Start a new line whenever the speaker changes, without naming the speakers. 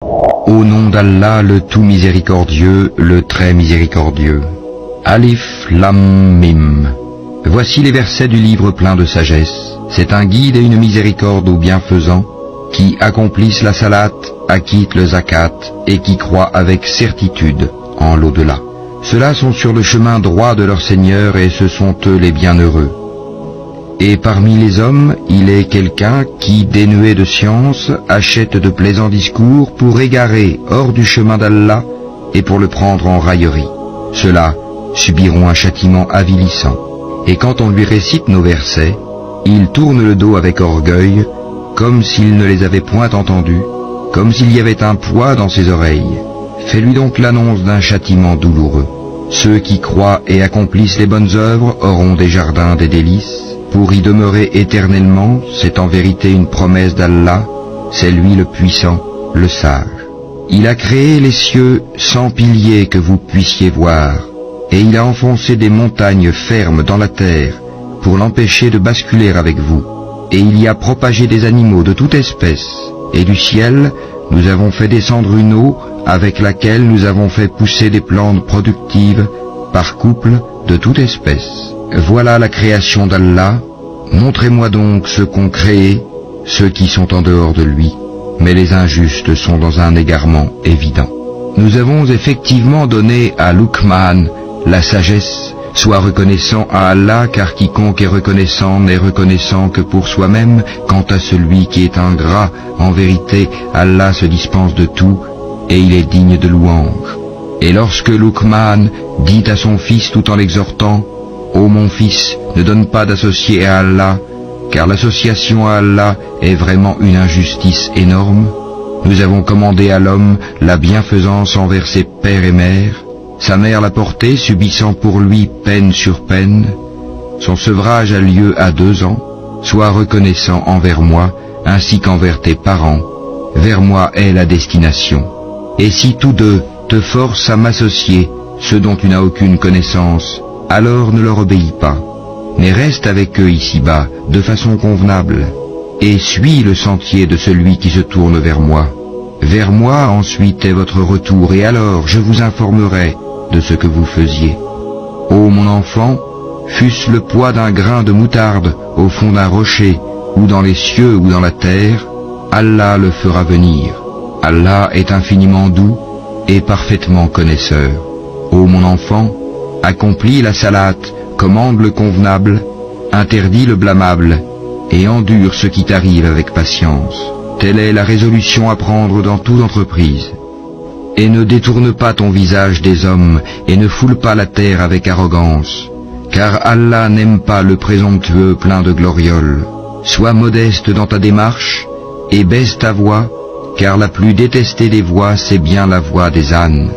Au nom d'Allah, le tout miséricordieux, le très miséricordieux. Alif Lam Mim. Voici les versets du livre plein de sagesse. C'est un guide et une miséricorde aux bienfaisants, qui accomplissent la salat, acquittent le zakat, et qui croient avec certitude en l'au-delà. Ceux-là sont sur le chemin droit de leur Seigneur, et ce sont eux les bienheureux. Et parmi les hommes, il est quelqu'un qui, dénué de science, achète de plaisants discours pour égarer hors du chemin d'Allah et pour le prendre en raillerie. Ceux-là subiront un châtiment avilissant. Et quand on lui récite nos versets, il tourne le dos avec orgueil, comme s'il ne les avait point entendus, comme s'il y avait un poids dans ses oreilles. Fais-lui donc l'annonce d'un châtiment douloureux. Ceux qui croient et accomplissent les bonnes œuvres auront des jardins des délices. Pour y demeurer éternellement, c'est en vérité une promesse d'Allah, c'est lui le puissant, le sage. Il a créé les cieux sans piliers que vous puissiez voir, et il a enfoncé des montagnes fermes dans la terre pour l'empêcher de basculer avec vous. Et il y a propagé des animaux de toute espèce, et du ciel, nous avons fait descendre une eau avec laquelle nous avons fait pousser des plantes productives par couple de toute espèce. Voilà la création d'Allah. Montrez-moi donc ceux qu'ont créé, ceux qui sont en dehors de lui. Mais les injustes sont dans un égarement évident. Nous avons effectivement donné à Luqman la sagesse. Sois reconnaissant à Allah, car quiconque est reconnaissant n'est reconnaissant que pour soi-même. Quant à celui qui est ingrat, en vérité, Allah se dispense de tout, et il est digne de louange. Et lorsque Luqman dit à son fils tout en l'exhortant, « Ô mon fils, ne donne pas d'associé à Allah, car l'association à Allah est vraiment une injustice énorme. Nous avons commandé à l'homme la bienfaisance envers ses pères et mères. Sa mère l'a porté, subissant pour lui peine sur peine. Son sevrage a lieu à 2 ans. Sois reconnaissant envers moi, ainsi qu'envers tes parents. Vers moi est la destination. Et si tous deux te forcent à m'associer, ce dont tu n'as aucune connaissance, alors ne leur obéis pas, mais reste avec eux ici-bas, de façon convenable, et suis le sentier de celui qui se tourne vers moi. Vers moi ensuite est votre retour, et alors je vous informerai de ce que vous faisiez. Ô mon enfant, fût-ce le poids d'un grain de moutarde au fond d'un rocher, ou dans les cieux ou dans la terre, Allah le fera venir. Allah est infiniment doux et parfaitement connaisseur. Ô mon enfant, accomplis la salat, commande le convenable, interdis le blâmable, et endure ce qui t'arrive avec patience. Telle est la résolution à prendre dans toute entreprise. Et ne détourne pas ton visage des hommes, et ne foule pas la terre avec arrogance, car Allah n'aime pas le présomptueux plein de glorioles. Sois modeste dans ta démarche, et baisse ta voix, car la plus détestée des voix, c'est bien la voix des ânes.